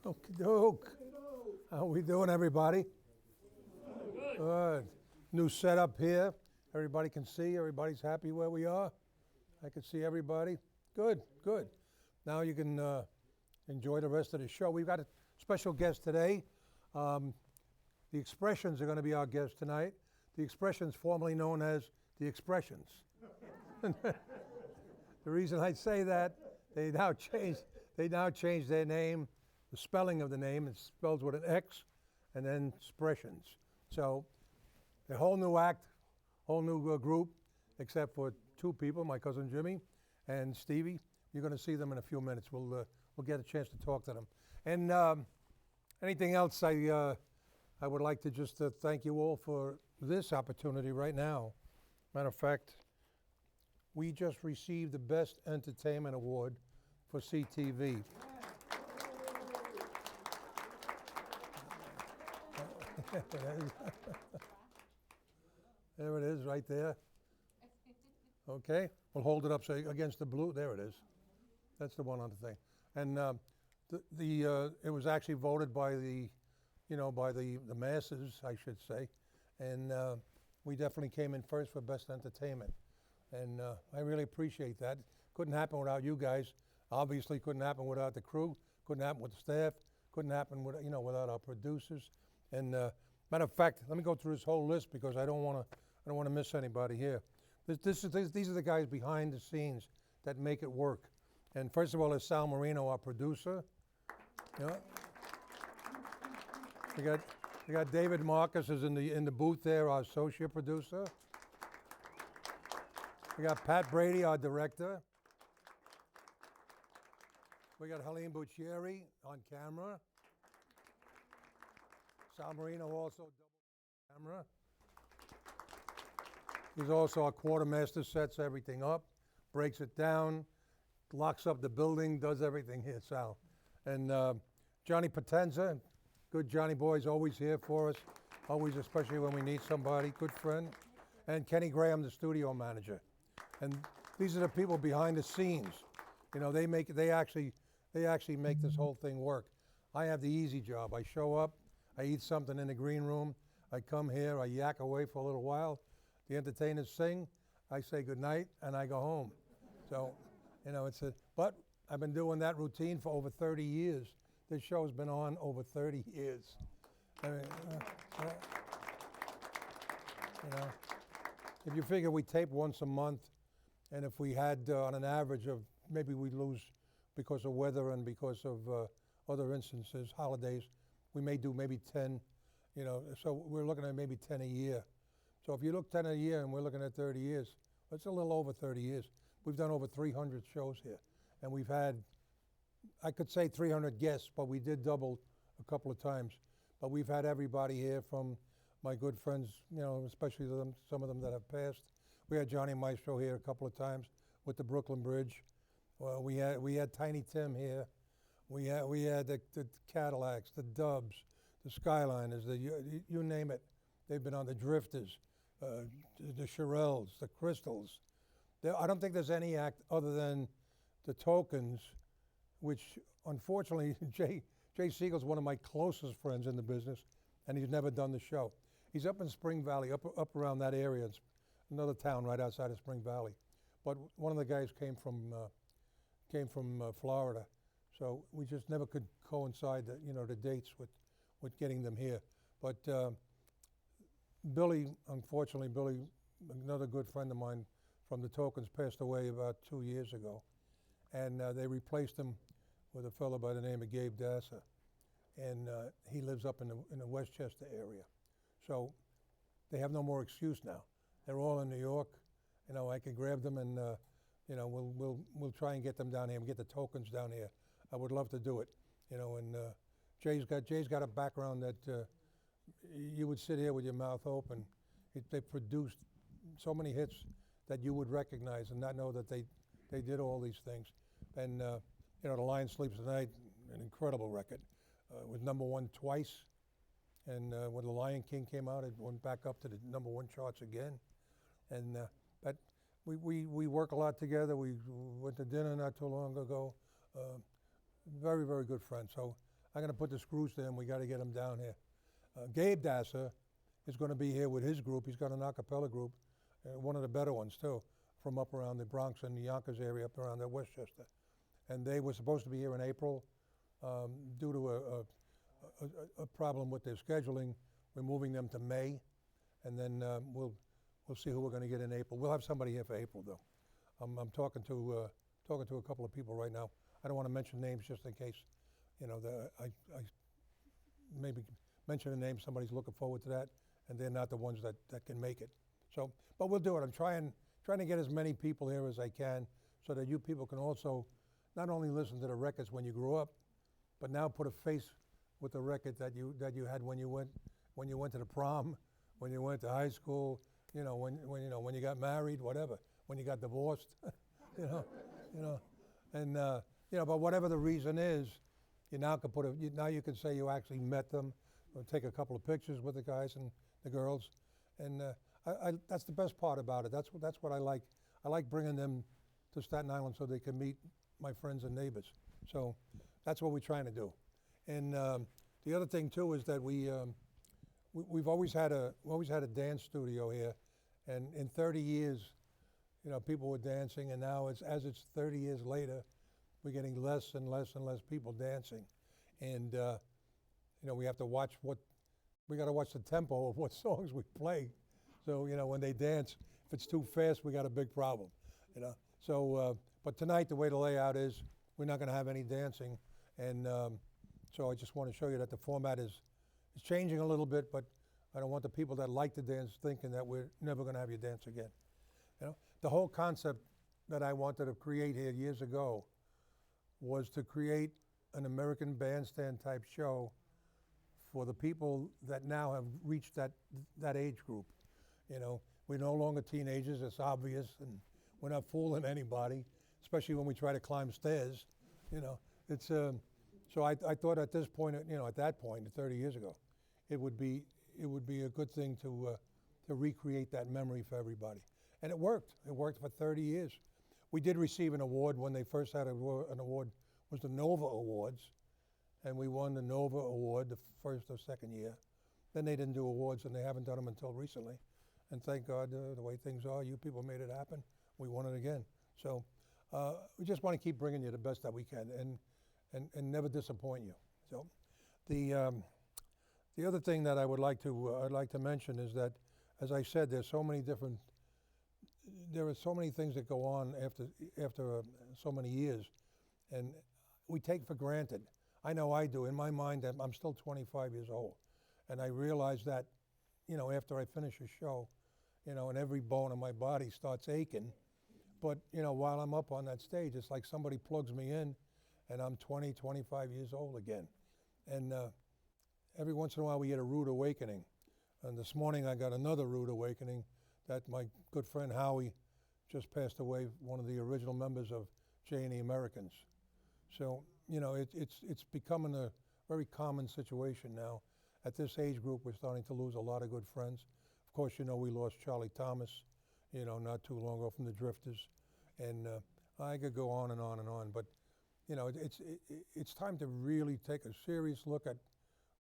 Okey-doke. How we doing, everybody? Good. New setup here. Everybody can see. Everybody's happy where we are. I can see everybody. Good, good. Now you can enjoy the rest of the show. We've got a special guest today. The Xpressions are going to be our guest tonight. The Xpressions, formerly known as the Xpressions. The reason I say that, they now changed their name, the spelling of the name. It's spelled with an X, and then Xpressions. So, a whole new act, whole new group, except for two people, my cousin Jimmy and Stevie. You're going to see them in a few minutes. We'll get a chance to talk to them. And anything else, I would like to just thank you all for this opportunity right now. Matter of fact, we just received the Best Entertainment Award for CTV. There it is, right there. Okay, we'll hold it up so against the blue. There it is. That's the one on the thing. And it was actually voted by the masses, I should say. And we definitely came in first for Best Entertainment. And I really appreciate that. Couldn't happen without you guys. Obviously, couldn't happen without the crew. Couldn't happen with the staff. Couldn't happen without our producers. And matter of fact, let me go through this whole list because I don't want to miss anybody here. These are the guys behind the scenes that make it work. And first of all, is Sal Marino, our producer. Yeah. We got David Marcus is in the booth there, our associate producer. We got Pat Brady, our director. We got Helene Buccieri on camera. Sal Marino also double camera. He's also our quartermaster, sets everything up, breaks it down, locks up the building, does everything here, Sal. And Johnny Potenza, good Johnny boy's always here for us, always, especially when we need somebody, good friend. And Kenny Graham, the studio manager. And these are the people behind the scenes. You know, they actually make this whole thing work. I have the easy job. I show up, I eat something in the green room, I come here, I yak away for a little while. The entertainers sing, I say goodnight, and I go home. So, but I've been doing that routine for over 30 years. This show's been on over 30 years. I mean, if you figure we tape once a month, and if we had on an average of, maybe we lose because of weather and because of other instances, holidays, we may do maybe 10, so we're looking at maybe 10 a year. So if you look 10 a year and we're looking at 30 years, it's a little over 30 years. We've done over 300 shows here. And we've had, I could say 300 guests, but we did double a couple of times. But we've had everybody here from my good friends, especially some of them that have passed. We had Johnny Maestro here a couple of times with the Brooklyn Bridge. Well, we had Tiny Tim here. We had the Cadillacs, the Dubs, the Skyliners, you name it. They've been on the Drifters, the Shirelles, the Crystals. I don't think there's any act other than the Tokens, which unfortunately Jay Siegel's one of my closest friends in the business, and he's never done the show. He's up in Spring Valley, up around that area. It's another town right outside of Spring Valley. But one of the guys came from Florida, so we just never could coincide the dates with getting them here. But Billy, another good friend of mine from the Tokens, passed away about 2 years ago, and they replaced him with a fellow by the name of Gabe Dassa, and he lives up in the Westchester area. So they have no more excuse now. They're all in New York. I can grab them and we'll try and get them down here and get the Tokens down here. I would love to do it. And Jay's got a background that you would sit here with your mouth open. They produced so many hits that you would recognize and not know that they did all these things. And The Lion Sleeps Tonight, an incredible record. It was #1 twice. And when The Lion King came out, it went back up to the #1 charts again. And but we work a lot together. We went to dinner not too long ago. Very, very good friends. So I'm going to put the screws to him. We got to get him down here. Gabe Dasser is going to be here with his group. He's got an a cappella group, one of the better ones too, from up around the Bronx and the Yonkers area, up around there, Westchester. And they were supposed to be here in April. Due to a problem with their scheduling, we're moving them to May, and then we'll see who we're going to get in April. We'll have somebody here for April, though. I'm talking to a couple of people right now. I don't want to mention names just in case, you know, I maybe mention a name, somebody's looking forward to that, and they're not the ones that can make it. So, but we'll do it. I'm trying to get as many people here as I can, so that you people can also not only listen to the records when you grew up, but now put a face with the record that you had when you went to the prom, when you went to high school, you know, when you got married, whatever, when you got divorced, you know, and you know, but whatever the reason is, you now can now you can say you actually met them, or take a couple of pictures with the guys and the girls, and that's the best part about it. That's what I like. I like bringing them to Staten Island so they can meet my friends and neighbors. So that's what we're trying to do. And the other thing too is that we've always had a dance studio here, and in 30 years, you know, people were dancing, and now as it's 30 years later, we're getting less and less and less people dancing, and you know, we have to watch we got to watch the tempo of what songs we play. So you know, when they dance, if it's too fast, we got a big problem, you know. So but tonight, the way the layout is, we're not going to have any dancing, and so I just want to show you that the format is changing a little bit, but I don't want the people that like to dance thinking that we're never going to have you dance again. You know, the whole concept that I wanted to create here years ago was to create an American Bandstand type show for the people that now have reached that age group. You know, we're no longer teenagers, it's obvious, and we're not fooling anybody, especially when we try to climb stairs. You know, it's so I thought at this point, you know, at that point, 30 years ago, it would be a good thing to recreate that memory for everybody, and it worked. It worked for 30 years. We did receive an award when they first had an award, was the Nova Awards, and we won the Nova Award the first or second year. Then they didn't do awards, and they haven't done them until recently. And thank God, the way things are, you people made it happen. We won it again. So we just want to keep bringing you the best that we can, and never disappoint you. So the other thing that I'd like to mention is that, as I said, there are so many things that go on after so many years, and we take for granted. I know I do. In my mind, I'm still 25 years old, and I realize that, you know, after I finish a show, you know, and every bone in my body starts aching. But, you know, while I'm up on that stage, it's like somebody plugs me in, and I'm 20, 25 years old again. And every once in a while, we get a rude awakening. And this morning, I got another rude awakening that my good friend Howie just passed away, one of the original members of J&E Americans. So, you know, it's becoming a very common situation now. At this age group, we're starting to lose a lot of good friends. Of course, you know, we lost Charlie Thomas, you know, not too long ago from the Drifters. And I could go on and on and on. But, you know, it's time to really take a serious look at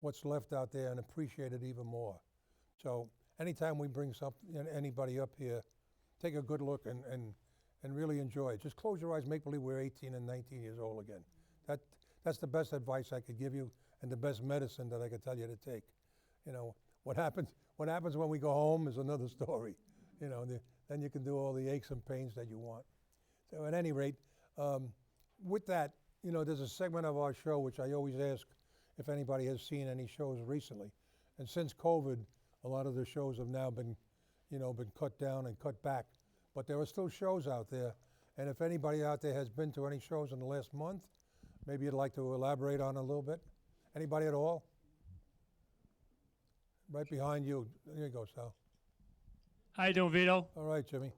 what's left out there and appreciate it even more. So anytime we bring anybody up here, take a good look and really enjoy it. Just close your eyes, make believe we're 18 and 19 years old again. That's the best advice I could give you, and the best medicine that I could tell you to take. You know, what happens when we go home is another story. You know, then you can do all the aches and pains that you want. So at any rate, with that, you know, there's a segment of our show which I always ask if anybody has seen any shows recently. And since COVID, a lot of the shows have now been cut down and cut back. But there are still shows out there. And if anybody out there has been to any shows in the last month, maybe you'd like to elaborate on it a little bit. Anybody at all? Right behind you. There you go, Sal. How you doing, Vito? All right, Jimmy.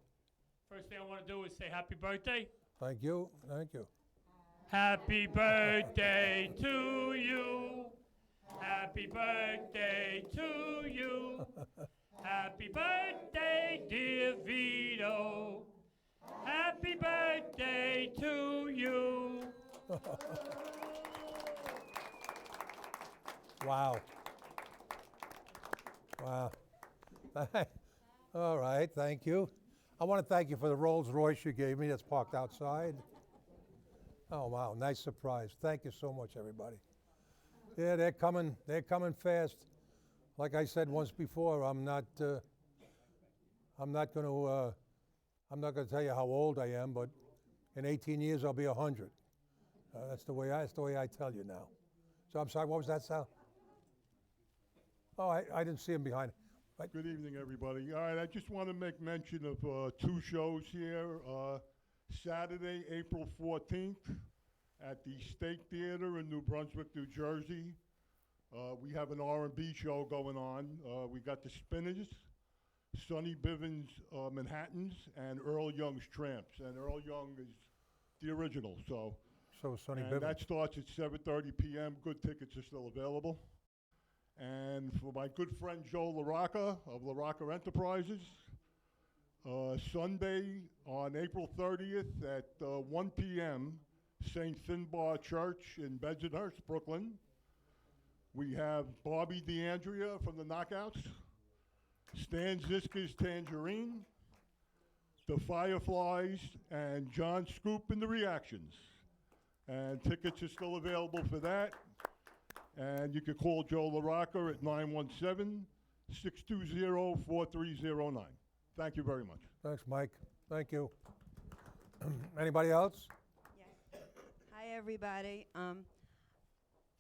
First thing I want to do is say happy birthday. Thank you. Thank you. Happy birthday to you. Happy birthday to you. Happy birthday, dear Vito. Happy birthday to you. Wow. Wow. All right, thank you. I want to thank you for the Rolls Royce you gave me that's parked outside. Oh, wow, nice surprise. Thank you so much, everybody. Yeah, they're coming fast. Like I said once before, I'm not going to tell you how old I am, but in 18 years I'll be 100. That's the way I tell you now. So I'm sorry, what was that sound? Oh, I didn't see him behind. Good evening, everybody. All right, I just want to make mention of two shows here. Saturday, April 14th, at the State Theater in New Brunswick, New Jersey. We have an R&B show going on. We got the Spinners, Sonny Bivens' Manhattans, and Earl Young's Tramps. And Earl Young is the original, so. So Sonny And Bivens. that starts at 7:30 p.m. Good tickets are still available. And for my good friend Joe LaRocca of LaRocca Enterprises, Sunday on April 30th at 1 p.m., St. Finbar Church in Bensonhurst, Brooklyn. We have Bobby DeAndrea from the Knockouts, Stan Ziska's Tangerine, the Fireflies, and John Scoop and the Reactions. And tickets are still available for that. And you can call Joe LaRocca at 917-620-4309. Thank you very much. Thanks, Mike. Thank you. Anybody else? Yes. Hi, everybody.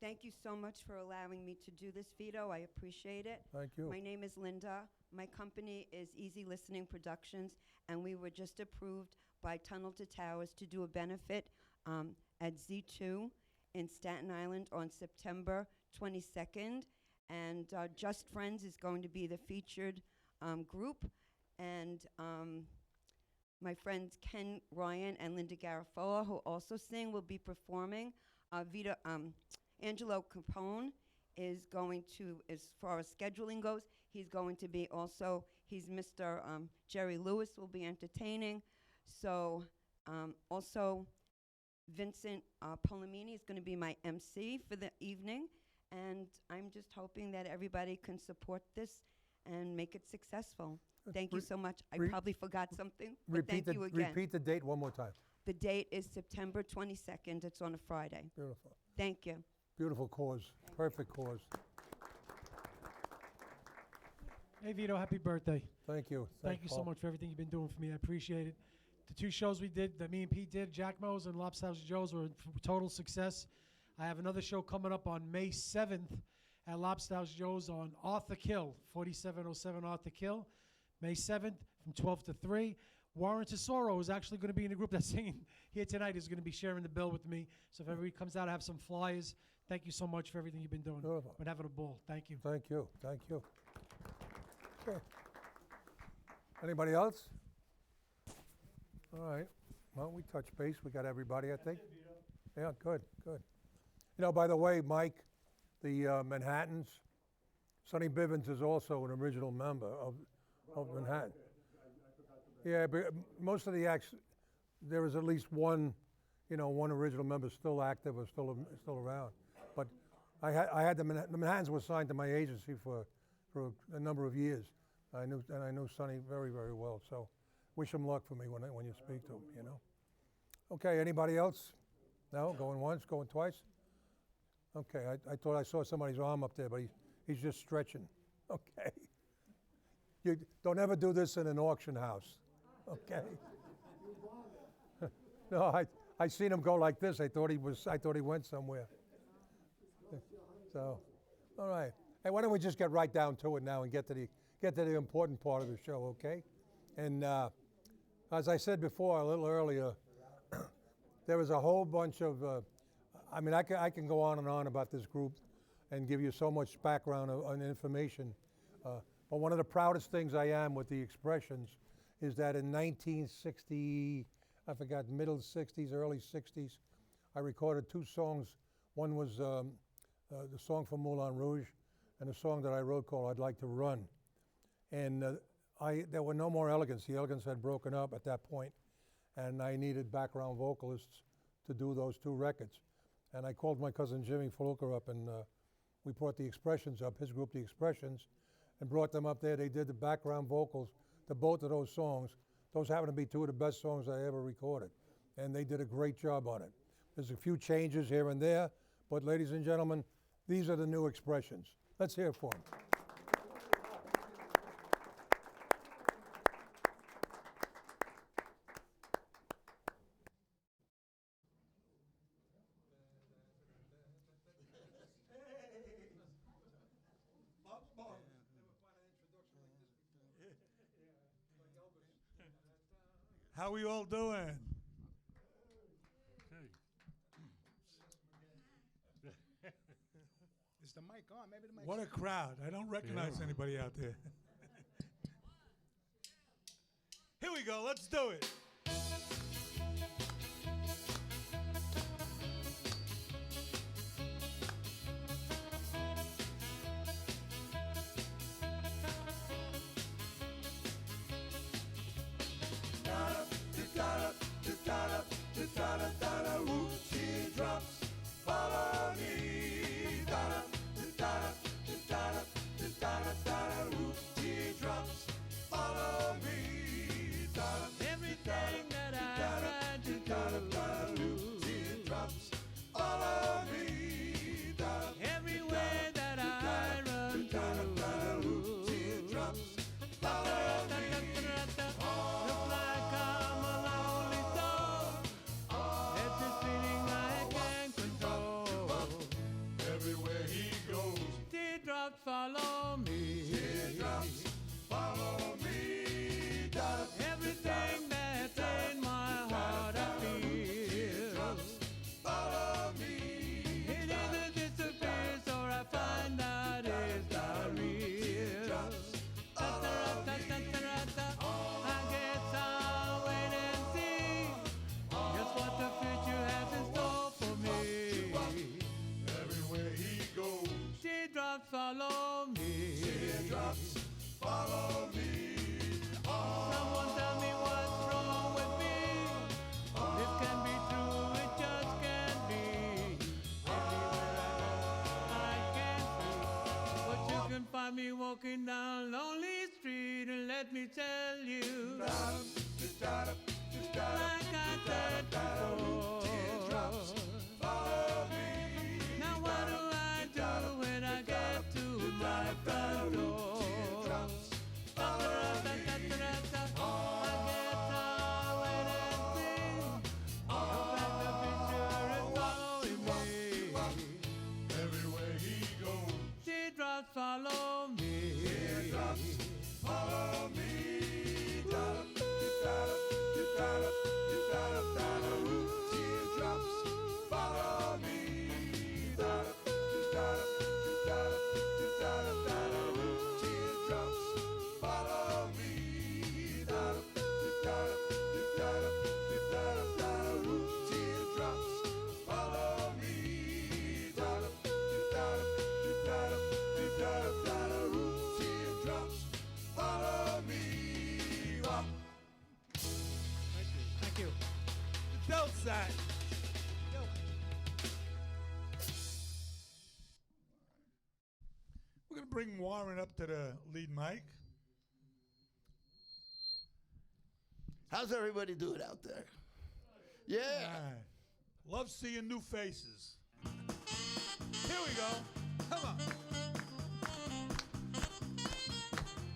Thank you so much for allowing me to do this, Vito. I appreciate it. Thank you. My name is Linda. My company is Easy Listening Productions, and we were just approved by Tunnel to Towers to do a benefit at Z2 in Staten Island on September 22nd. And Just Friends is going to be the featured group. And my friends Ken Ryan and Linda Garafola, who also sing, will be performing. Angelo Capone is going to, as far as scheduling goes, he's going to be also, he's Mr. Jerry Lewis will be entertaining. So also Vincent Polomini is going to be my MC for the evening. And I'm just hoping that everybody can support this and make it successful. Thank you so much. I probably forgot something, but thank you again. Repeat the date one more time. The date is September 22nd. It's on a Friday. Beautiful. Thank you. Beautiful cause. Perfect cause. Hey Vito, happy birthday. Thank you. Thank you so Paul. much for everything you've been doing for me. I appreciate it. The two shows we did, that me and Pete did, Jack Mo's and Lobster House Joe's, were a total success. I have another show coming up on May 7th at Lobster House Joe's on Arthur Kill, 4707 Arthur Kill, May 7th from 12 to 3. Warren Tesoro is actually going to be in the group that's singing here tonight. Is going to be sharing the bill with me. So if everybody comes out, I have some flyers. Thank you so much for everything you've been doing. Beautiful. Been having a ball. Thank you. Thank you. Thank you. Okay. Anybody else? All right. Well, we touched base. We got everybody, I think. Yeah, good, good. You know, by the way, Mike, the Manhattans, Sonny Bivens is also an original member of Manhattan. Yeah, but most of the acts, there is at least one, you know, one original member still active or still around. But I had the Manhattans were signed to my agency for a number of years. I knew Sonny very, very well. So wish him luck for me when you speak to him, you know. Okay, anybody else? No, going once, going twice? Okay, I thought I saw somebody's arm up there, but he's just stretching. Okay. You don't ever do this in an auction house, okay? No, I seen him go like this. I thought he went somewhere. So, all right. Hey, why don't we just get right down to it now and get to the important part of the show, okay? And as I said before a little earlier, there was a whole bunch of, I mean, I can go on and on about this group and give you so much background and information. But one of the proudest things I am with the Xpressions is that in 1960, I forgot, middle 60s, early 60s, I recorded two songs. One was the song from Moulin Rouge and a song that I wrote called I'd Like to Run. And there were no more Elegants. The Elegants had broken up at that point, and I needed background vocalists to do those two records. And I called my cousin Jimmy Fluker up we brought the Xpressions up, his group, the Xpressions, and brought them up there. They did the background vocals to both of those songs. Those happen to be two of the best songs I ever recorded, and they did a great job on it. There's a few changes here and there, but ladies and gentlemen, these are the new Xpressions. Let's hear it for them. How we all doing? Is the mic on? Maybe the mic. What a crowd. I don't recognize anybody out there. Here we go. Let's do it. Teardrops, follow me. Teardrops, follow me. Everything that I tried to do. Teardrops, follow me. Everywhere that I run to. Teardrops, follow me. Look like I'm a lonely soul. It's this feeling I can't control. Everywhere he goes, teardrops follow me. Teardrops follow me. Everything that's in my heart I feel. Teardrops follow me. It either disappears or I find out it's not real. Teardrops follow me. I guess I'll wait and see just what the future has in store for me. Everywhere he goes, teardrops follow me. Teardrops follow me. Someone tell me what's wrong with me. This can be true, it just can't be. Everywhere I can see, but you can find me walking down lonely street, and let me tell you, like I said before, teardrops follow me. Now what do I do when I get to my front door? Teardrops follow me. I guess I'll wait and see. Looks like the picture is following me. Everywhere he goes, teardrops follow me. Teardrops follow me. Teardrops follow me. Teardrops follow me. Teardrops follow me. Teardrops follow me. Thank you. The Del side. We're going to bring Warren up to the lead mic. How's everybody doing out there? Yeah. Right. Love seeing new faces. Here we go. Come on.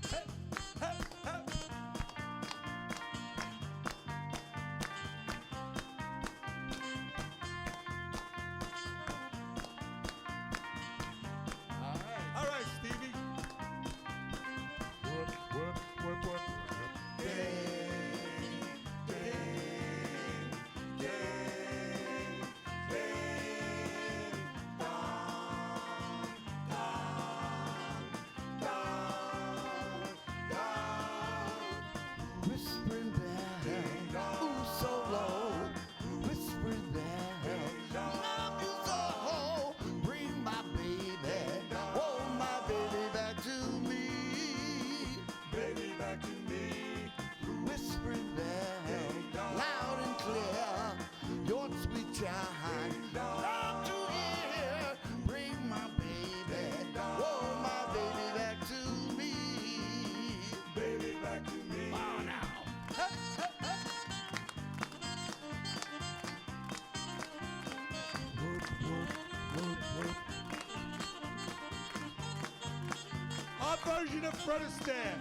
Hey, hey, hey. All right, Stevie. Work. Whispering down, ooh, so low. Whispering down, love you so. Bring my baby, oh my baby back to me. Baby back to me. Whispering down, loud and clear. Your sweet chime, love to hear. Bring my baby, version of Fred Astaire.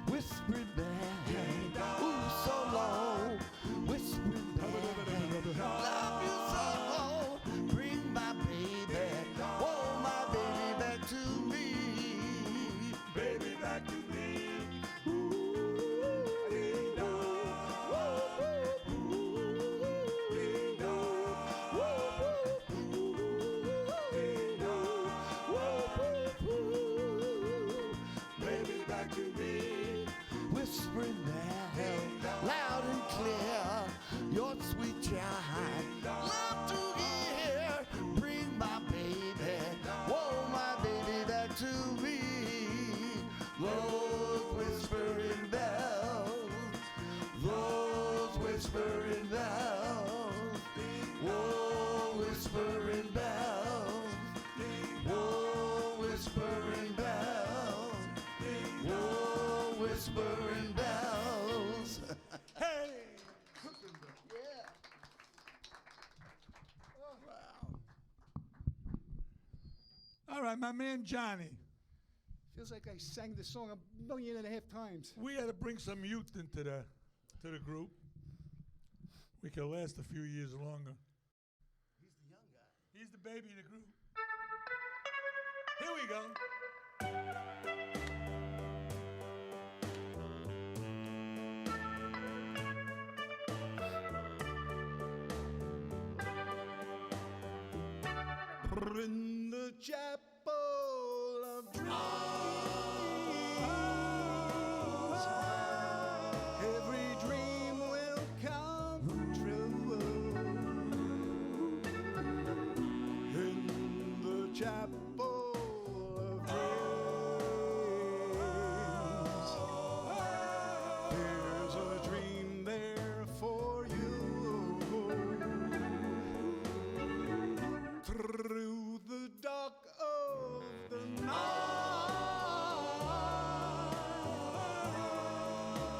Whispered back, ooh, so long. Whispered back, love you so. Bring my baby, oh my baby back to me. Baby back to me. Baby back to me. Whispering now, loud and clear, your sweet child. Love to hear. Bring my baby, oh my baby back to me. Those whispering bells, those whispering bells, whoa, whispering bells, whoa, whispering bells, whoa, whispering bells. Hey! All right, my man Johnny. Feels like I sang the song 1.5 million times. We had to bring some youth into the group. We could last a few years longer. He's the young guy. He's the baby of the group. Here we go. In the chapel of dreams, every dream will come true. In the chapel of dreams, there's a dream there for you. Through the dark of the night,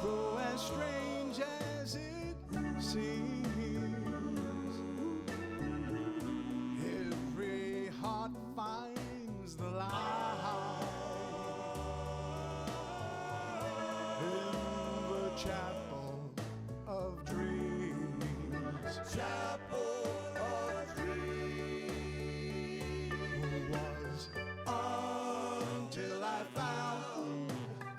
though as strange as it seems, every heart finds the light in the chapel of dreams. Chapel of dreams. Was until I found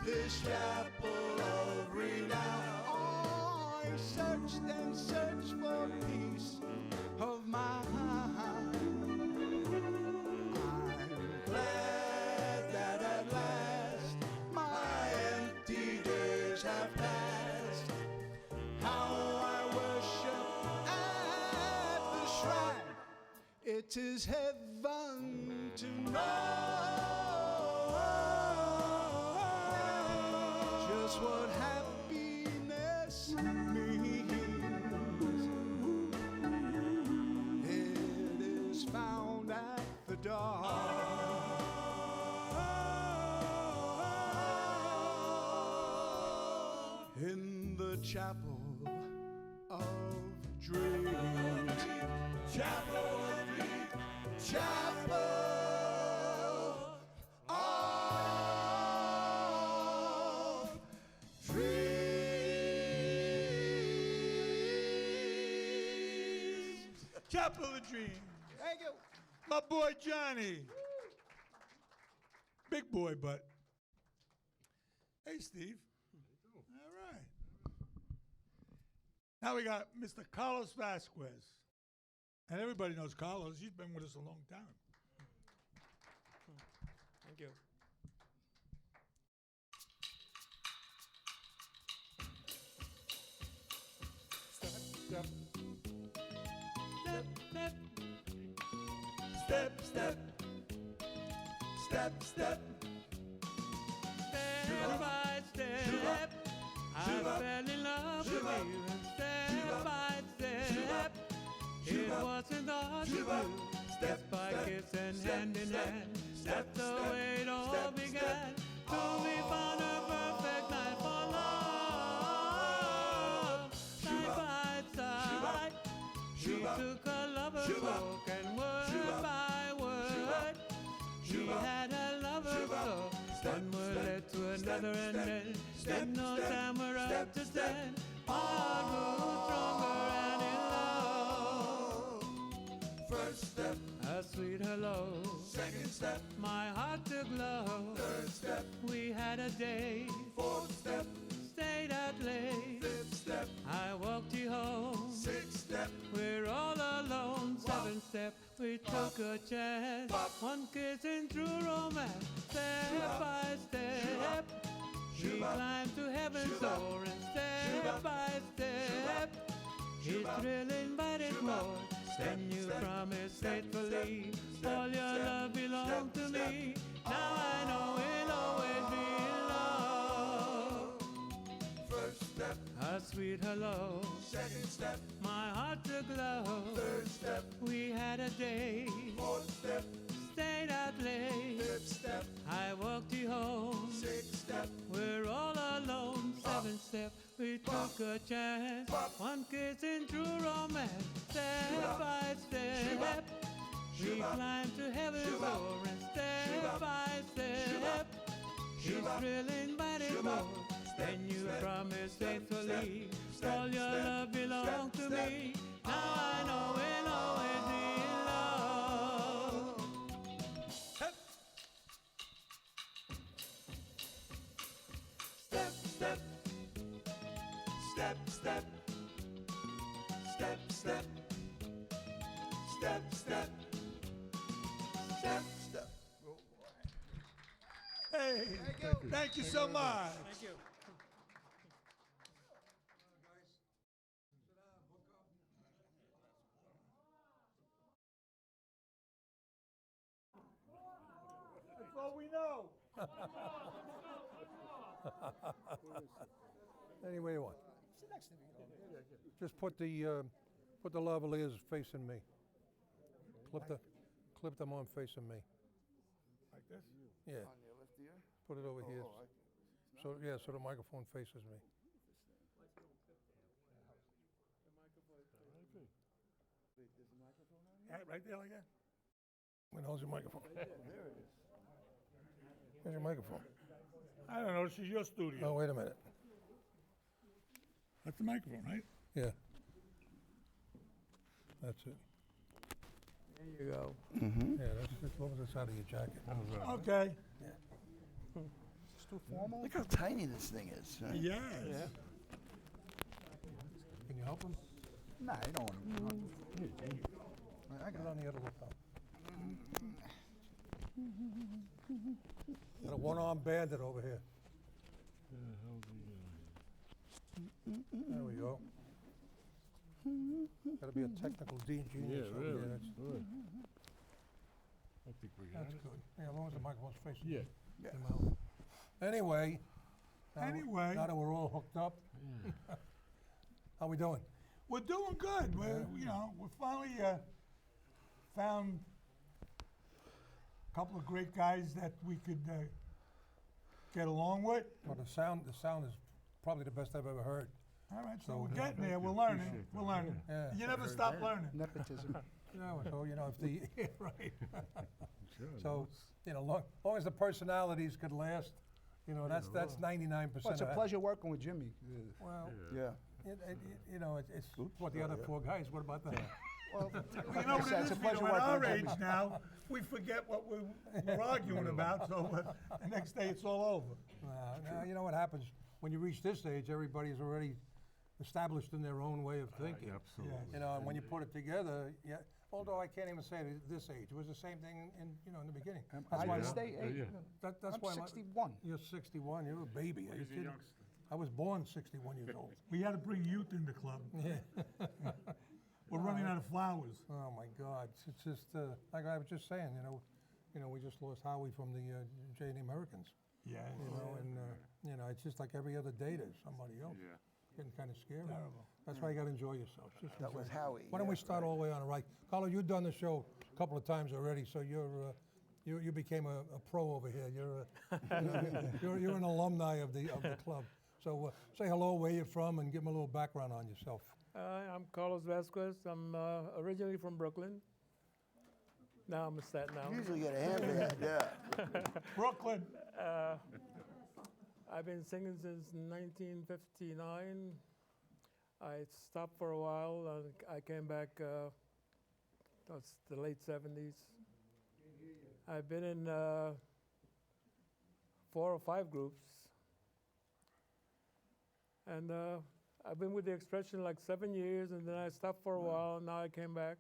this chapel of renown. Oh, I searched and searched for peace of mind. I'm glad that at last my empty days have passed. How I worship at the shrine. It is heaven to know just what happiness means. It is found at the door in the chapel of dreams. Chapel of dreams. Chapel of dreams. Chapel of Dreams. Thank you. My boy Johnny. Big boy, but. Hey, Steve. All right. Now we got Mr. Carlos Vasquez. And everybody knows Carlos. He's been with us a long time. Thank you. Step, Step, step, step, step, step, step. Step by step, I fell in love with you. Step by step, it wasn't hard to do. Step by kiss and hand in hand, that's the way it all began. Till we found a perfect night for love. Side by side, we took a lover's walk, and word by word, we had another and then in no time we're up to 10. Hard moves stronger and in love. First step, A sweet hello. second step, My heart to glow. third step, We had a day. fourth step, Stayed out late. fifth step, I walked you home. sixth step, We're all alone. Seventh step. We took a chance. One kiss and true romance. Step by step. We climbed to heaven's door and step by step. It's thrilling, but it's more. Then you promised faithfully, all your love belonged to me. Now I know we'll always be in love. first step, A sweet hello, second step, my heart to glow. third step, We had a day, fourth step, stayed out late. fifth step, I walked you home. sixth step, We're all alone. Seventh step, we took a chance. One kiss in true romance. Step by step, we climbed to heaven's door and step by step. It's thrilling, but it's more. Then you promised faithfully, all your love belonged to me. Now I know we'll always be in love. step, step, step, step, step, step, step, step, step, step. Hey, thank you so much. Thank you. That's all we know. Any way you want. Just put the lavaliers facing me. Clip them on facing me. Like this? Yeah, On your left ear? put it over here. So, yeah, so the microphone faces me. Right there like that? Where the hell's your microphone? There it is. Where's your microphone? I don't know, this is your studio. Oh, wait a minute. That's the microphone, right? Yeah. That's it. There you go. Yeah, that's as long as it's out of your jacket. Okay. Look how tiny this thing is. huh? Yes. Can you help him? Nah, you don't want to. I Put it got on the other laptop. Got a one-armed bandit over here. There we go. Gotta be a technical genius over here. That's good. Yeah, as long as the microphone's facing your mouth. Anyway. Anyway. Now that we're all hooked up. How we doing? We're doing good. We're, we finally found a couple of great guys that we could get along with. Well, the sound is probably the best I've ever heard. All right, so So, we're yeah, getting there. We're learning. We're learning. Yeah. You never stop learning. nepotism. So, if the, yeah, right. So, long as the personalities could last, that's 99% Well, it's a of it. pleasure working with Jimmy. Well, Yeah. it's what the other four guys, what about that? Well, You know what it it's is, a pleasure Vito, at working our with age Jimmy. now, we forget what we're arguing about, so the next day it's all over. No, you know what happens, when you reach this age, everybody's already established in their own way of thinking. Absolutely. And when you put it together, although I can't even say it at this age, it was the same thing in the beginning. That's I why can my- stay eight. that's I'm why 61. You're 61, you're a baby. Are you kidding? I was born 61 years old. We had to bring youth in the club. Yeah. We're running out of flowers. Oh, my God. It's just, like I was just saying, we just lost Howie from the J&E Americans. Yeah. It's just like every other day there's somebody else. Getting kind of scary. Terrible. That's why you got to enjoy yourself. Just That enjoy was it. Howie. Why don't we yeah, start right. all the way on the right? Carlo, you've done the show a couple of times already, so you became a pro over here. You're an alumni of the club. So say hello, where you're from, and give them a little background on yourself. I'm Carlos Vasquez. I'm originally from Brooklyn. Now I'm a Staten You Island. usually get a hand for that, yeah. Brooklyn. I've been singing since 1959. I stopped for a while. I came back, that's the late 70s. I've been in 4 or 5 groups. And I've been with the Xpressions like 7 years, and then I stopped for a while, and now I came back.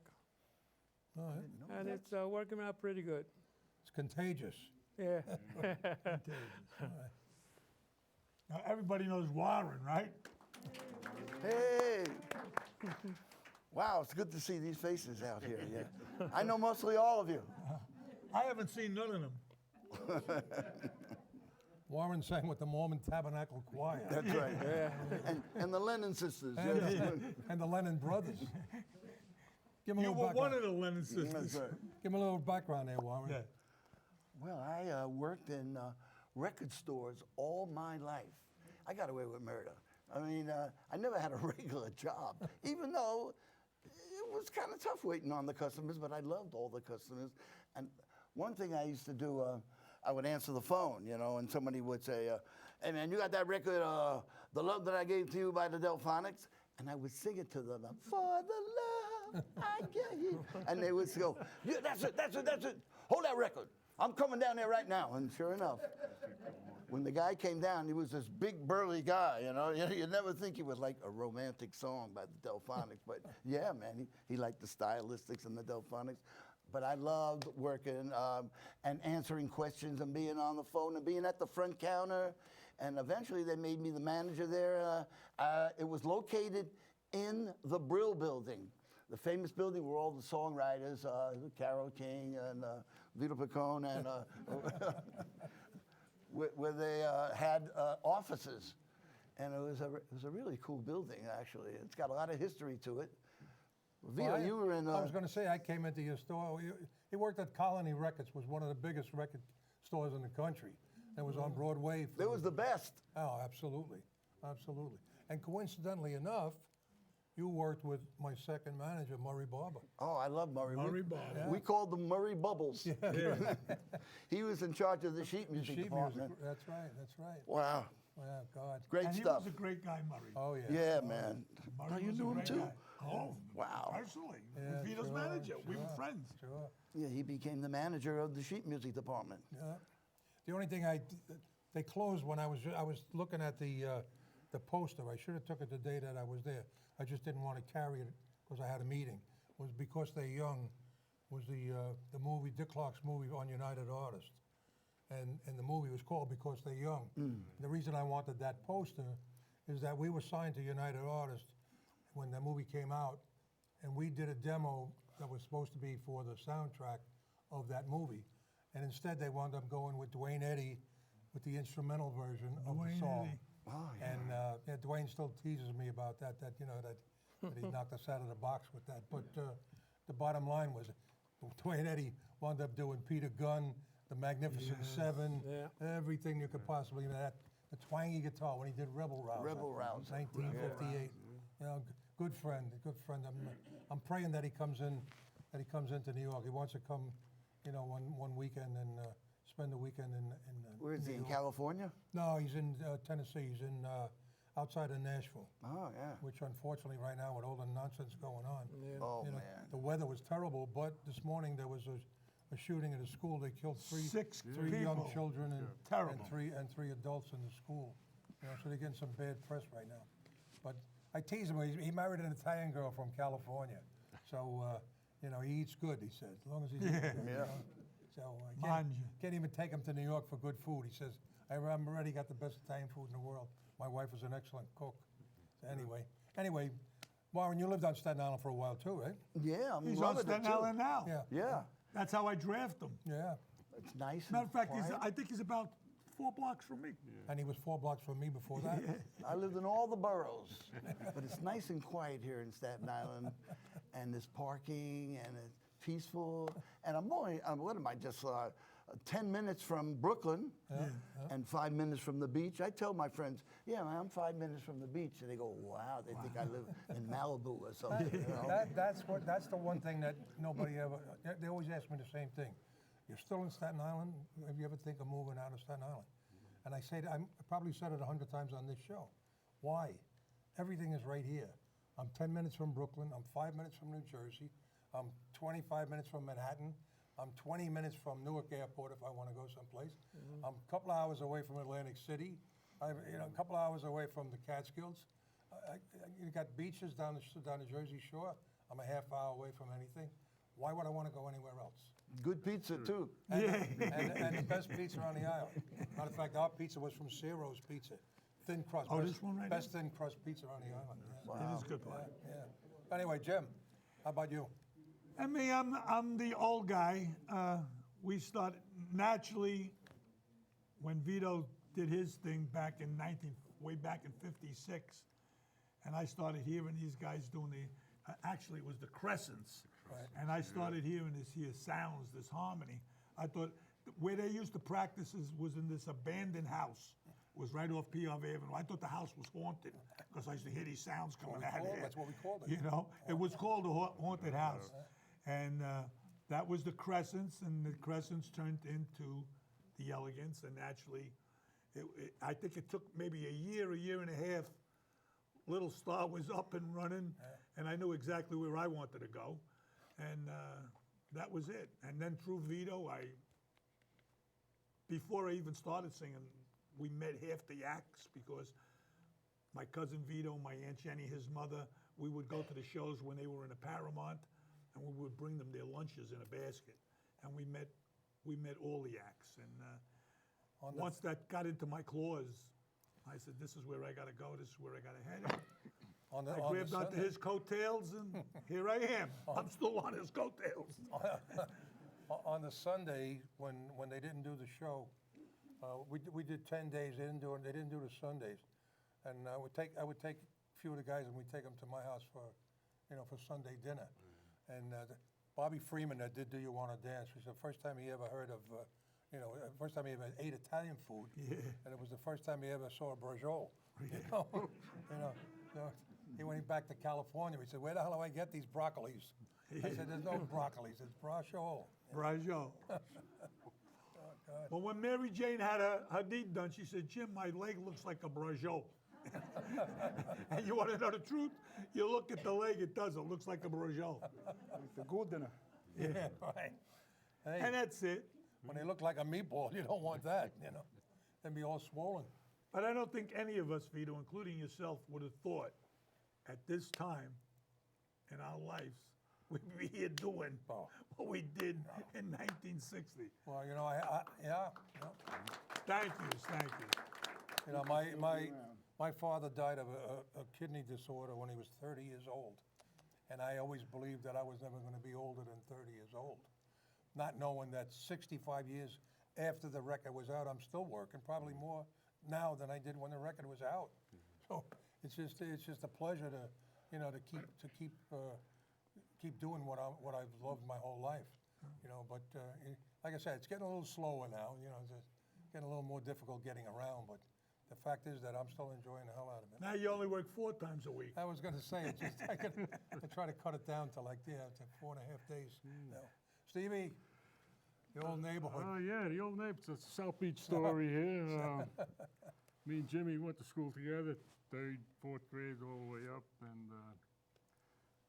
All right. And it's working out pretty good. It's contagious. Yeah. Now, everybody knows Warren, right? Hey! Wow, it's good to see these faces out here. Yeah, I know mostly all of you. I haven't seen none of them. Warren sang with the Mormon Tabernacle Choir. That's right. And the Lennon sisters. And, yes. and the Lennon brothers. Give him a You little were one background. of the Lennon sisters. That's right. Give him a little background there, Warren. Yeah. Well, I worked in record stores all my life. I got away with murder. I mean, I never had a regular job, even though it was kind of tough waiting on the customers, but I loved all the customers. And one thing I used to do, I would answer the phone, you know, and somebody would say, hey man, you got that record, The Love That I Gave to You by the Delphonics? And I would sing it to them, for the love I gave you. And they would go, yeah, that's it, that's it, that's it. Hold that record. I'm coming down there right now. And sure enough, when the guy came down, he was this big burly guy, you know. You never think he was like a romantic song by the Delphonics, but yeah, man, he liked the stylistics and the Delphonics. But I loved working and answering questions and being on the phone and being at the front counter. And eventually they made me the manager there. It was located in the Brill Building, the famous building where all the songwriters, Carole King and Vito Picone, and where they had offices. And it was a really cool building, actually. It's got a lot of history to it. Vito, Well, you were in... I was going to say, I came into your store. He worked at Colony Records, was one of the biggest record stores in the country. It was on Broadway. It was the best. Oh, absolutely. Absolutely. And coincidentally enough, you worked with my second manager, Murray Barber. Oh, I love Murray. Murray Barber. We called them Murray Bubbles. He was in charge of the sheet music Sheet department. music. That's right. That's right. Wow. Yeah, God. Great And stuff. he was a great guy, Murray. Oh, yeah. Yeah, man. Murray Oh, you was a knew him great too? guy. Oh, Wow. personally. Yeah, With Vito's sure, manager. We were sure, friends. Sure. Yeah, he became the manager of the sheet music department. Yeah. The only thing they closed when I was looking at the poster. I should have took it the day that I was there. I just didn't want to carry it because I had a meeting. Was Because They're Young was the movie, Dick Clark's movie on United Artists. And the movie was called Because They're Young. The reason I wanted that poster is that we were signed to United Artists when the movie came out, and we did a demo that was supposed to be for the soundtrack of that movie. And instead they wound up going with Dwayne Eddy with the instrumental version of the Dwayne song. Eddy. Oh, yeah. And yeah, Dwayne still teases me about that you know, that he knocked us out of the box with that. But the bottom line was Dwayne Eddy wound up doing Peter Gunn, the Magnificent Seven, everything you could possibly, you know, the twangy guitar when he did Rebel Rouser. Rebel Rouser. 1958. You know, good friend. I'm praying that he comes into New York. He wants to come, you know, one weekend and spend the weekend in Where is he, New in York. California? No, he's in Tennessee. He's in outside of Nashville, Oh, yeah. which unfortunately right now with all the nonsense going on, Oh, you know, man. the weather was terrible. But this morning there was a shooting at a school. They killed three young people. children Terrible. and three adults in the school. You know, so they're getting some bad press right now. But I tease him. He married an Italian girl from California, so you know he eats good. He said, as long as he's eating good. You know? So I can't even take him to New York for good food. He says, I've already got the best Italian food in the world. My wife is an excellent cook. So anyway, Warren, you lived on Staten Island for a while too, right? Yeah, I'm He's on loving it, Staten too. Island now. Yeah. Yeah, That's how I draft him. Yeah. it's nice. Matter of fact, quiet. I think he's about 4 blocks from me. And he was 4 blocks from me before that. I lived in all the boroughs, but it's nice and quiet here in Staten Island, and there's parking, and it's peaceful. And what am I, just 10 minutes from Brooklyn and 5 minutes from the beach? I tell my friends, yeah, man, I'm 5 minutes from the beach. And they go, wow, they think I live in Malibu or something. You know? That's the one thing that nobody ever, they always ask me the same thing. You're still in Staten Island? Have you ever think of moving out of Staten Island? And I say, I probably said it 100 times on this show. Why? Everything is right here. I'm 10 minutes from Brooklyn. I'm 5 minutes from New Jersey. I'm 25 minutes from Manhattan. I'm 20 minutes from Newark Airport if I want to go someplace. I'm a couple hours away from Atlantic City. I'm a couple hours away from the Catskills. You got beaches down the Jersey Shore. I'm a half hour away from anything. Why would I want to go anywhere else? Good pizza, too. And, and the best pizza on the aisle. Matter of fact, our pizza was from Ciro's Pizza. Thin crust. Oh, best, this one right Best thin crust pizza on the island. Yeah. It is good. Yeah. Anyway, Jim, how about you? I mean, I'm the old guy. We started naturally when Vito did his thing way back in '56, and I started hearing these guys doing actually it was the Crescents, and I started hearing this sounds, this harmony. I thought where they used to practice was in this abandoned house. It was right off P.R. Avenue. I thought the house was haunted because I used to hear these sounds coming out of there. That's what we called it. You know, it was called a haunted house. And that was the Crescents, and the Crescents turned into the Elegants, and naturally, I think it took maybe a year and a half. Little Star was up and running, and I knew exactly where I wanted to go, and that was it. And then through Vito, before I even started singing, we met half the acts because my cousin Vito, my Aunt Jenny, his mother, we would go to the shows when they were in the Paramount, and we would bring them their lunches in a basket, and we met all the acts. And once that got into my claws, I said, "This is where I got to go. This is where I got to head." I grabbed onto his coattails, and here I am. I'm still on his coattails. On the Sunday when they didn't do the show, we did 10 days. They didn't do the Sundays, and I would take a few of the guys and we'd take them to my house for Sunday dinner. And Bobby Freeman that did Do You Want to Dance was the first time he ever heard of, first time he ever ate Italian food. Yeah. And it was the first time he ever saw a braciole. So he went back to California. He said, "Where the hell do I get these broccolis?" I said, "There's no broccolis, it's braciole." Braciole. Well, when Mary Jane had her deed done, she said, "Jim, my leg looks like a braciole." And you want to know the truth? You look at the leg, it does. It looks like a braciole. It's a good dinner. Yeah, right. Hey, And that's it. when they look like a meatball, you don't want that, They'd be all swollen. But I don't think any of us, Vito, including yourself, would have thought at this time in our lives we'd be here doing Oh. what we did in 1960. Well, Thank you. My father died of a kidney disorder when he was 30 years old. And I always believed that I was never going to be older than 30 years old. Not knowing that 65 years after the record was out, I'm still working, probably more now than I did when the record was out. So it's just a pleasure to keep doing what I've loved my whole life. But like I said, it's getting a little slower now. It's getting a little more difficult getting around. But the fact is that I'm still enjoying the hell out of it. Now you only work 4 times a week. I was going to say, I try to cut it down to to 4.5 days. Stevie, the old neighborhood. Yeah, the old neighborhood. It's a South Beach story here. Me and Jimmy went to school together, 3rd, 4th grade, all the way up. And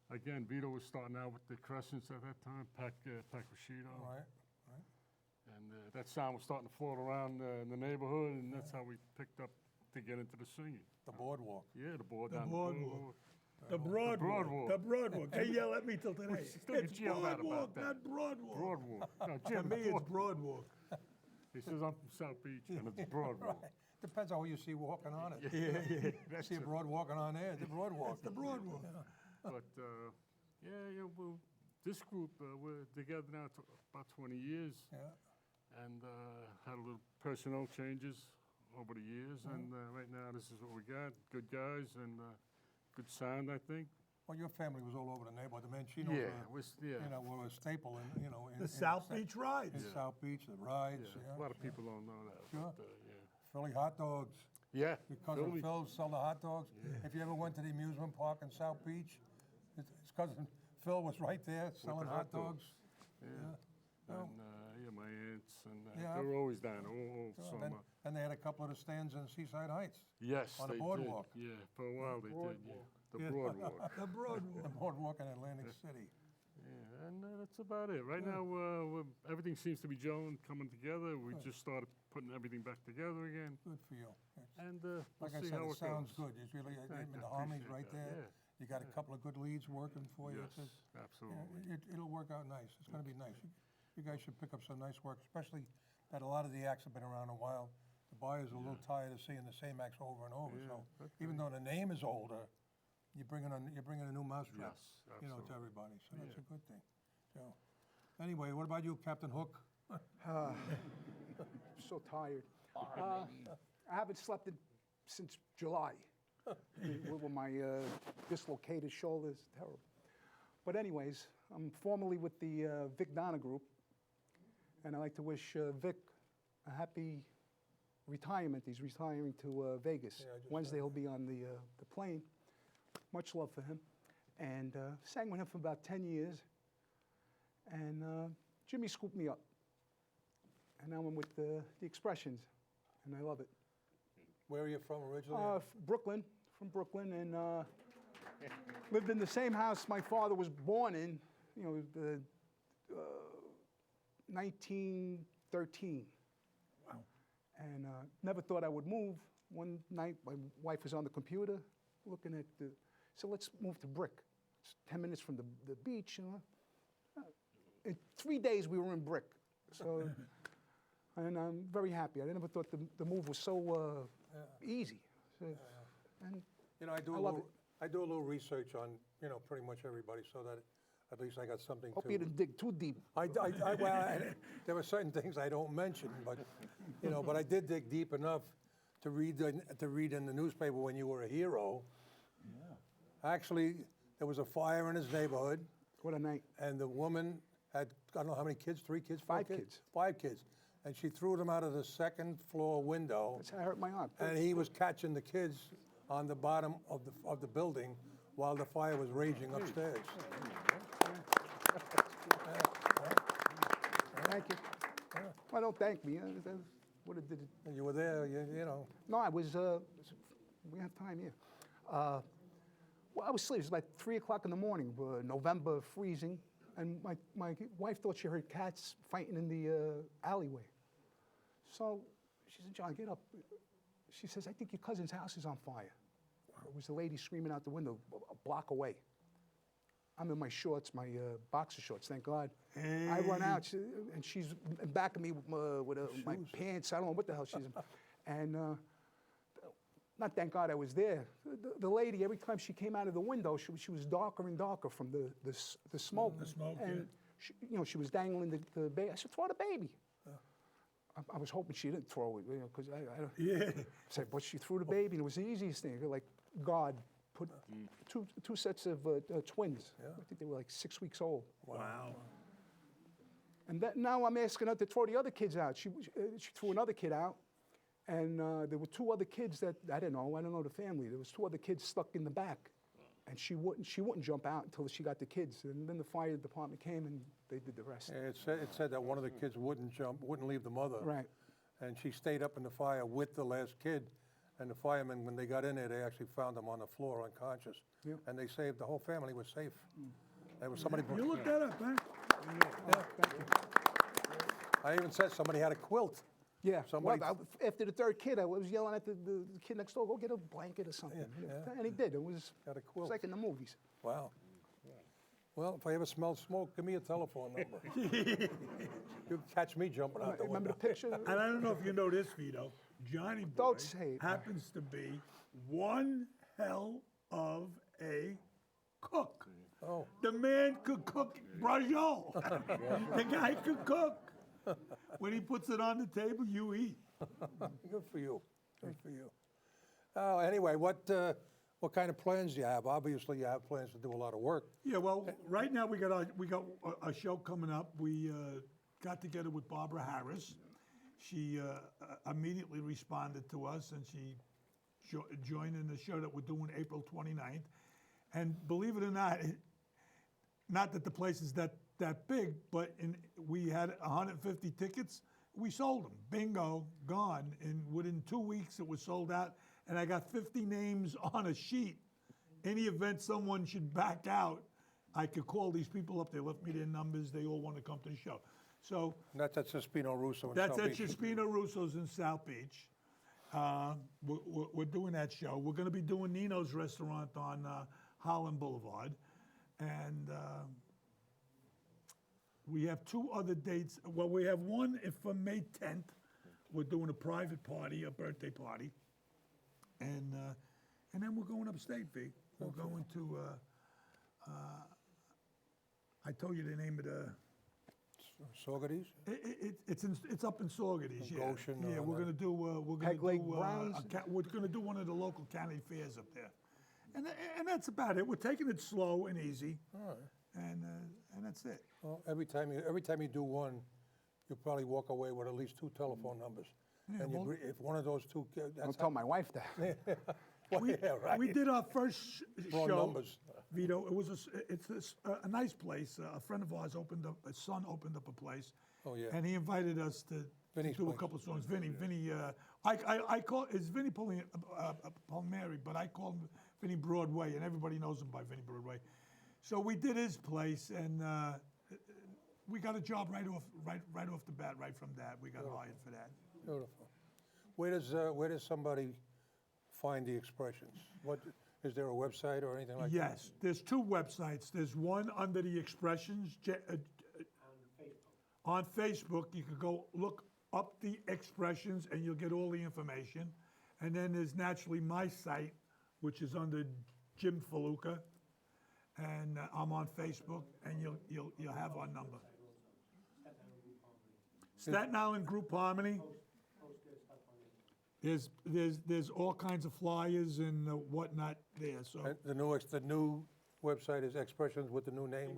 again, Vito was starting out with the Crescents at that time, Pac Rashido. Right. And that sound was starting to float around in the neighborhood, and that's how we picked up to get into the singing. The boardwalk. Yeah, the Boardwalk. boardwalk. The Broadwalk. The Broadwalk. They yell at me till today. still It's get yelled at Boardwalk, about that. not Broadwalk. Broadwalk. No, To Jim, me, it's Broadwalk. He says, I'm from South Beach, and it's Broadwalk. Depends on who you see walking on it. Yeah. You see a broad walking on there, it's a broadwalk. It's the Broadwalk. But, well, this group, we're together now about 20 years. Yeah. And had a little personnel changes over the years. And right now, this is what we got. Good guys and good sound, I think. Well, your family was all over the neighborhood. The Mancinos were a staple in. The South Beach Rides. In South Beach, the rides. A lot of people don't know that. Sure. But, Philly hot dogs. yeah. Your cousin Philly. Phil selling the hot dogs. If you ever went to the amusement park in South Beach, his cousin Phil was right there selling hot hot dogs. dogs. Yeah. Oh. And yeah, my aunts, and Yeah. they were always down all Sure, summer. and they had a couple of the stands in Seaside Heights, Yes, on the they boardwalk. did. Yeah, for a while they did. Yeah, the Yeah. boardwalk. The broad the boardwalk in Atlantic City. Yeah, and that's about it. Right now, everything seems to be gelling, coming together. We just started putting everything back together again, Good for you. It's- and we'll Like I see said, how it it sounds goes. good. It's really, I Thank mean, you. the harmony's Appreciate right that. there. Yeah. You got a Yeah. couple of good leads working for you. Yes, absolutely. It'll work out nice. It's gonna be nice. You guys should pick up some nice work, especially that a lot of the acts have been around a while. The buyers are a little tired of seeing the same acts over and over, Yeah, so okay. even though the name is older, you're bringing a new mousetrap, Yes, you know, to absolutely. everybody, so that's Yeah. a good thing. So, anyway, what about you, Captain Hook? So tired. I haven't slept since July with my dislocated shoulder. It's terrible. But anyways, I'm formally with the Vic Donna Group, and I'd like to wish Vic a happy retirement. He's retiring to Vegas. Yeah, I just Wednesday heard he'll be on the plane. Much love for him. And sang with him for about 10 years. And Jimmy scooped me up. And now I'm with the Xpressions, and I love it. Where are you from originally? Brooklyn, from Brooklyn, and lived in the same house my father was born in, 1913. Wow. And never thought I would move. One night, my wife was on the computer looking at so let's move to Brick. It's 10 minutes from the beach. In 3 days, we were in Brick. So, and I'm very happy. I never thought the move was so easy. So, and You know, I do I a love little, I do a little research on, pretty much everybody, so that at least I got something hope to. you didn't dig too deep. There were certain things I don't mention, but, but I did dig deep enough to read in the newspaper when you were a hero. Actually, there was a fire in his neighborhood, What a night. and the woman had, I don't know how many kids, 3 kids, 4 5 kids? kids. 5 kids. And she threw them out of the second floor window, That's how I hurt my arm. and he was catching the kids on the bottom of the building while the fire was raging upstairs. Thank you. Well, don't thank me. Would have did it. And you were there, you know. No, I was. We have time here. Well, I was asleep. It was about 3 o'clock in the morning. November, freezing, and my wife thought she heard cats fighting in the alleyway. So she said, "John, get up." She says, "I think your cousin's house is on fire." It was the lady screaming out the window a block away. I'm in my shorts, my boxer shorts, thank God. I run out, and she's in back of me with my pants. I don't know what the hell she's in. And not thank God I was there. The lady, every time she came out of the window, she was darker and darker from the smoke. The smoke, And she was dangling the baby. I said, "Throw the baby." I was hoping she didn't throw it, because I don't. Yeah. Said, but she threw the baby, and it was the easiest thing. Like God put two sets of twins. Yeah. I think they were like 6 weeks old. Wow. And now I'm asking her to throw the other kids out. She threw another kid out, and there were 2 other kids that I don't know the family. There was 2 other kids stuck in the back, and she wouldn't jump out until she got the kids. And then the fire department came and they did the rest. It said that one of the kids wouldn't leave the mother. Right. And she stayed up in the fire with the last kid. And the firemen, when they got in there, they actually found him on the floor unconscious. Yep. And they saved, the whole family was safe. There was somebody. You looked that up, huh? I even said somebody had a quilt. Yeah. Somebody- Well, after the 3rd kid, I was yelling at the kid next door, "Go get a blanket or something." Yeah. And he did. It was Had a it was quilt. like in the movies. Wow. Well, if I ever smell smoke, give me a telephone number. You can catch me jumping out the Remember window. the picture? And I don't know if you know this, Vito. Johnny Boy Don't say it. happens to be one hell of a cook. Oh. The man could cook brajol. The guy could cook. When he puts it on the table, you eat. Good for you. Good for you. Oh, anyway, what kind of plans do you have? Obviously, you have plans to do a lot of work. Yeah, well, right now we got a show coming up. We got together with Barbara Harris. She immediately responded to us, and she joined in the show that we're doing April 29th. And believe it or not, not that the place is that big, but we had 150 tickets. We sold them. Bingo, gone. And within 2 weeks, it was sold out. And I got 50 names on a sheet. Any event someone should back out, I could call these people up. They left me their numbers. They all want to come to the show. So And that's at Cispino Russo in that's South at Beach. Chispino Russo's in South Beach. We're doing that show. We're going to be doing Nino's Restaurant on Holland Boulevard. And we have 2 other dates. Well, we have one for May 10th. We're doing a private party, a birthday party. And then we're going upstate, V. We're going to, I told you the name of the, Saugerties? it's up in Saugerties, yeah. Goshen Yeah, or we're gonna do, Peg Leg Browns? we're gonna do one of the local county fairs up there. And that's about it. We're taking it slow and easy. All right. And that's it. Well, every time you do one, you'll probably walk away with at least 2 telephone numbers. Yeah, And well- if one of those 2, Don't that's tell my wife that. well, yeah, right. We did our first Wrong show, numbers. Vito. It was a nice place. A friend of ours his son opened up a place. Oh, yeah. And he invited us to Vinny's do a place. couple of songs. Vinny, I call, it's Vinny Palmieri, but I call him Vinny Broadway, and everybody knows him by Vinny Broadway. So we did his place, and we got a job right off the bat, right from that. We got hired for that. Beautiful. Where does somebody find the Xpressions? What, is there a website or anything like that? Yes, there's 2 websites. There's one under the Xpressions. On Facebook, you could go look up the Xpressions and you'll get all the information. And then there's naturally my site, which is under Jim Faluca. And I'm on Facebook, and you'll have our number. Staten Island Group Harmony. There's all kinds of flyers and whatnot there. So And the new website is Xpressions with the new name?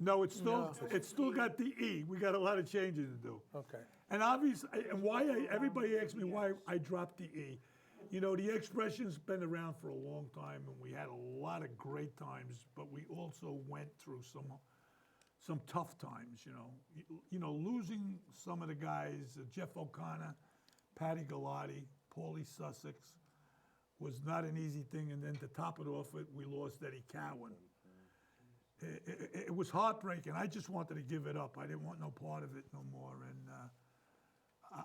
no, it's still got the E. We got a lot of changes to do. Okay. And obviously, and everybody asks me why I dropped the E. You know, the Xpressions been around for a long time, and we had a lot of great times, but we also went through some tough times. You know, losing some of the guys, Jeff O'Connor, Patty Galati, Paulie Sussex, was not an easy thing. And then to top it off, we lost Eddie Cowan. It was heartbreaking. I just wanted to give it up. I didn't want no part of it no more, and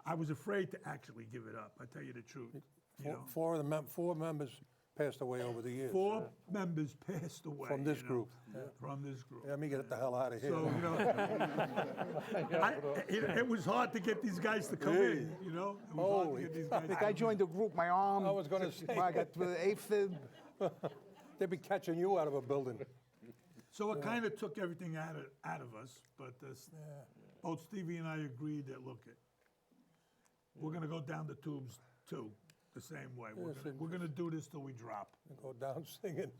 I was afraid to actually give it up. I tell you the truth. You know, 4 members passed away over the years. 4 members passed away. From this you know, group. From this group. Let me get the hell out of here. So, you know, it was hard to get these guys to come in, you know? It was hard to get these guys I to think I come joined the group, my arm. I was gonna say. I got the AFib. They'd be catching you out of a building. So it kind of took everything out of us, but both Stevie and I agreed that, look, we're going to go down the tubes too, the same way. We're going to do this till we drop. Go down singing.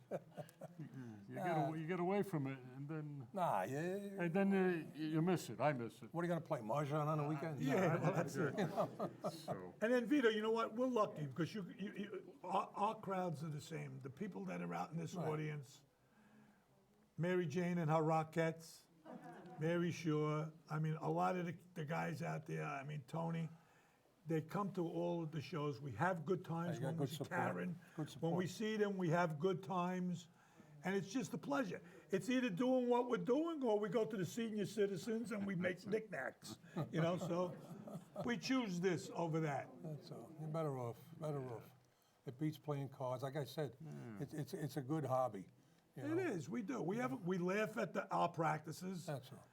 You get away from it, and then Nah, you miss it. I miss it. what are you gonna play, Mahjong on the weekend? Yeah, that's it. So And then Vito, you know what? We're lucky because our crowds are the same. The people that are out in this audience, Mary Jane and her Rockettes, Mary Shaw. I mean, a lot of the guys out there. I mean, Tony. They come to all of the shows. We have good times you got when we good see support. Karen. Good When we support. see them, we have good times, and it's just a pleasure. It's either doing what we're doing, or we go to the senior citizens and we make knickknacks. You know, so we choose this over that. That's all. You're better off. It beats playing cards. Like I said, it's a good hobby. You know? It is. We do. We laugh at our practices. That's all.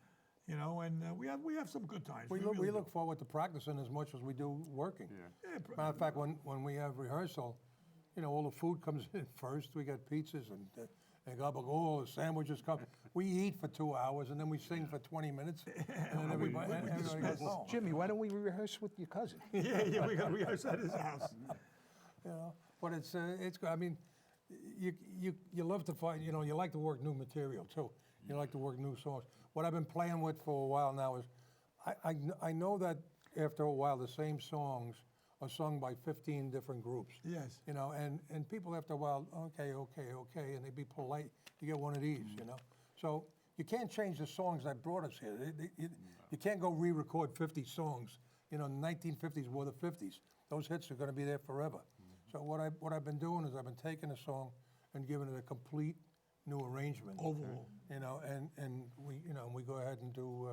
You know, and we have some good times. We really look do. forward to practicing as much as we do working. Yeah, Matter of fact, when we have rehearsal, you know, all the food comes in first. We got pizzas and gabagool, the sandwiches come. We eat for 2 hours and then we sing for 20 minutes, and then everybody goes home. Jimmy, why don't we rehearse with your cousin? yeah, we got to rehearse at his house. You know, but it's good. I mean, you love to find. You know, you like to work new material too. You like to work new songs. What I've been playing with for a while now is, I know that after a while the same songs are sung by 15 different groups. Yes. You know, and people after a while, okay, and they be polite. You get one of these, you know. So you can't change the songs that brought us here. You can't go re-record 50 songs. You know, the 1950s were the 50s. Those hits are going to be there forever. So what I've been doing is I've been taking a song and giving it a complete new arrangement. Overall. You know, and we go ahead and do,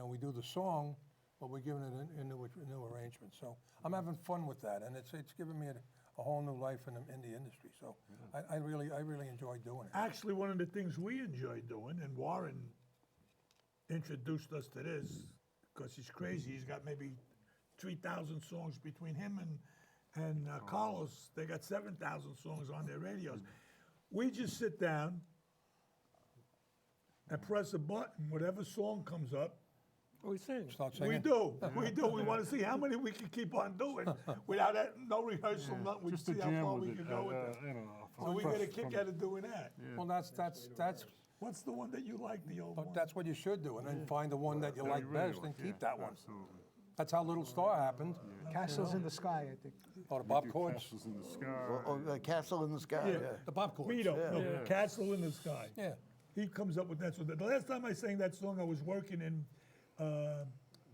we do the song, but we're giving it a new arrangement. So I'm having fun with that, and it's given me a whole new life in the industry. So I really enjoy doing it. Actually, one of the things we enjoy doing, and Warren introduced us to this, because he's crazy. He's got maybe 3,000 songs between him and Carlos. They got 7,000 songs on their radios. We just sit down and press a button. Whatever song comes up, We sing. Start we singing. do. We do. We want to see how many we can keep on doing without no rehearsal, nothing. We Just see to how jam far with we it. can go with that. You know, So we get a kick from- out of doing that. Well, that's What's the one that you like, the old one? that's what you should do, and then find the one that you that like you really best and like, keep yeah, that one. Absolutely. That's how Little Star happened. Castles in the Sky, I think. Oh, the Bob Do Chords. Castles in the Sky. Castle in the Sky. Yeah. Yeah. The Bob Chords. Vito, no, Yeah. Castle in the Sky. Yeah. He comes up with that song. The last time I sang that song, I was working in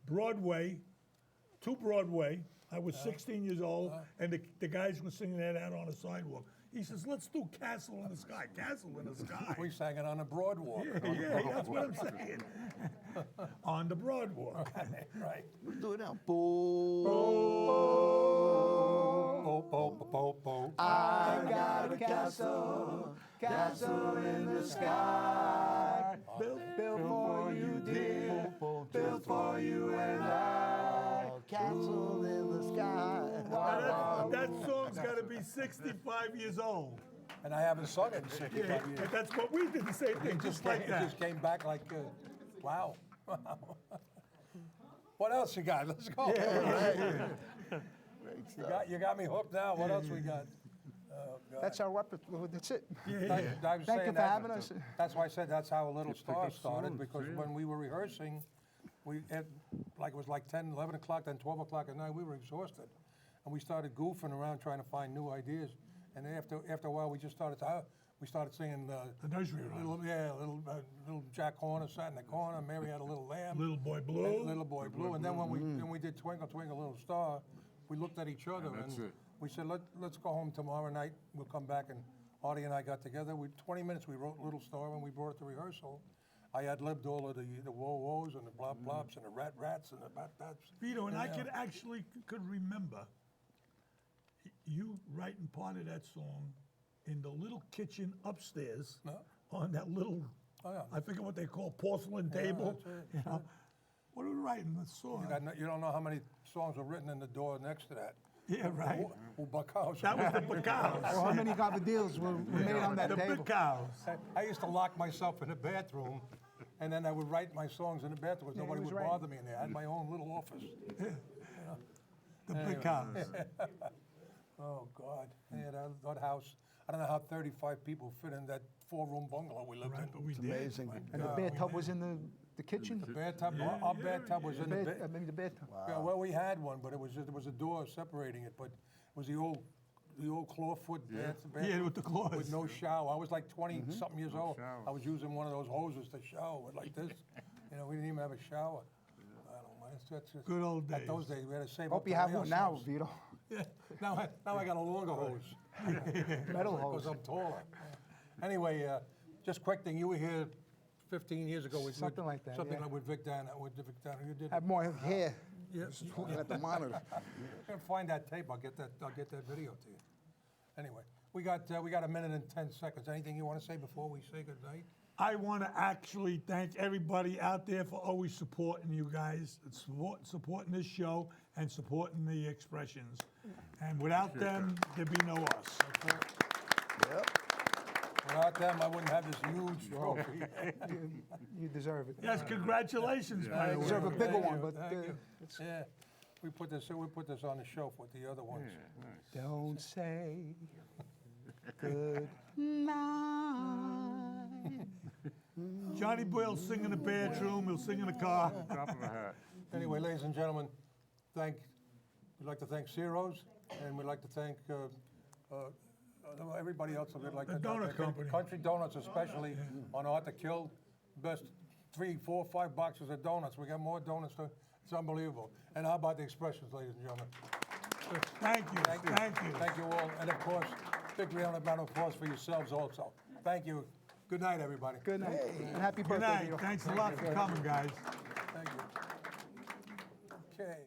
Broadway, to Broadway. I was 16 years old, and the guys were singing that out on the sidewalk. He says, let's do Castle in the Sky, Castle in the Sky. We sang it on the Broadwalk. Yeah, that's what I'm saying. On the Broadwalk. Right. Do it now. Boom. Bo, bo, bo, bo, bo. I got a castle, castle in the sky. Built for you, dear. Built for you and I. Castle in the sky. That song's got to be 65 years old. And I haven't sung it in 65 Yeah, years. but that's what we did, the same thing, just like It that. just came back like, wow. What else you got? Let's go. You got me hooked now. What else we got? Oh, God. That's our repertoire. That's it. I was Thank you saying for that- having us. That's why I said that's how a Little Star up started, songs, because yeah. when we were rehearsing, it was like 10, 11 o'clock, then 12 o'clock at night, we were exhausted. And we started goofing around trying to find new ideas. And after a while, we started singing The nursery rhyme. little Jack Horner sat in the corner, Mary had a little lamb. Little Boy Blue. Little Boy Blue. And then when we did Twinkle, Twinkle, Little Star, we looked at each other that's and it. we said, let's go home tomorrow night. We'll come back. And Artie and I got together. 20 minutes we wrote Little Star and we brought it to rehearsal. I had lived all of the whoa-whoas and the blop-blops and the rat-rats and the bat-bats. Vito, and I could remember you writing part of that song in the little kitchen upstairs on that little, Oh, yeah. I forget what they call porcelain table. that's it, You know? What are we writing the song? You don't know how many songs were written in the door next to that. Yeah, right. Bacaus. That was the Bacaus. Well, how many gabardines were made on that The table? Bacaus. I used to lock myself in the bathroom, and then I would write my songs in the bathroom. Yeah, he Nobody was would right. bother me in there. I had my own little office. The Bacaus. Oh, God. Yeah, that house. I don't know how 35 people fit in that 4-room bungalow we lived Right, in. but we did. Amazing. And the bathtub was in the kitchen? The bathtub, our bathtub was in the Maybe the bathtub. Yeah, well, we had one, but there was a door separating it, but it was the old clawfoot bathroom. Yeah, with the claws. With no shower. I was like 20-something years old. shower. I was using one of those hoses to shower with like this. We didn't even have a shower. I don't know. That's just, Good old At those days. days, we had to save up Hope you to have lay one now, ourselves. Vito. Yeah, now I got a longer hose. Metal Because hose. I'm taller. Anyway, just quick thing, you were here 15 years ago with Something like that, Something yeah. like with Vic Dana. You did. Have more hair. Yeah. Just looking at the monitor. If I find that tape, I'll get that video to you. Anyway, we got a minute and 10 seconds. Anything you want to say before we say goodnight? I want to actually thank everybody out there for always supporting you guys, supporting this show, and supporting the Expressions. And without them, there'd be no us. Yep. Without them, I wouldn't have this huge trophy. You deserve it. Yes, congratulations, by the You way. deserve a bigger Thank one, you, but thank you. it's- Yeah, we put this on the shelf with the other ones. don't say good night. Johnny Boyle sing in the bedroom, he'll sing in the car. Top of the hat. Anyway, ladies and gentlemen, we'd like to thank Ciro's, and we'd like to thank everybody else. We'd like The to donut thank company. Country Donuts, especially on Art to Kill. best 3, 4, 5 boxes of donuts. We got more donuts than, it's unbelievable. And how about the Xpressions, ladies and gentlemen? Thank you. Thank you. Thank you all. And of course, big round of applause for yourselves also. Thank you. Good night, everybody. Good night. And happy Good birthday, night. Vito. Thanks a lot for coming, guys. Thank you. Okay.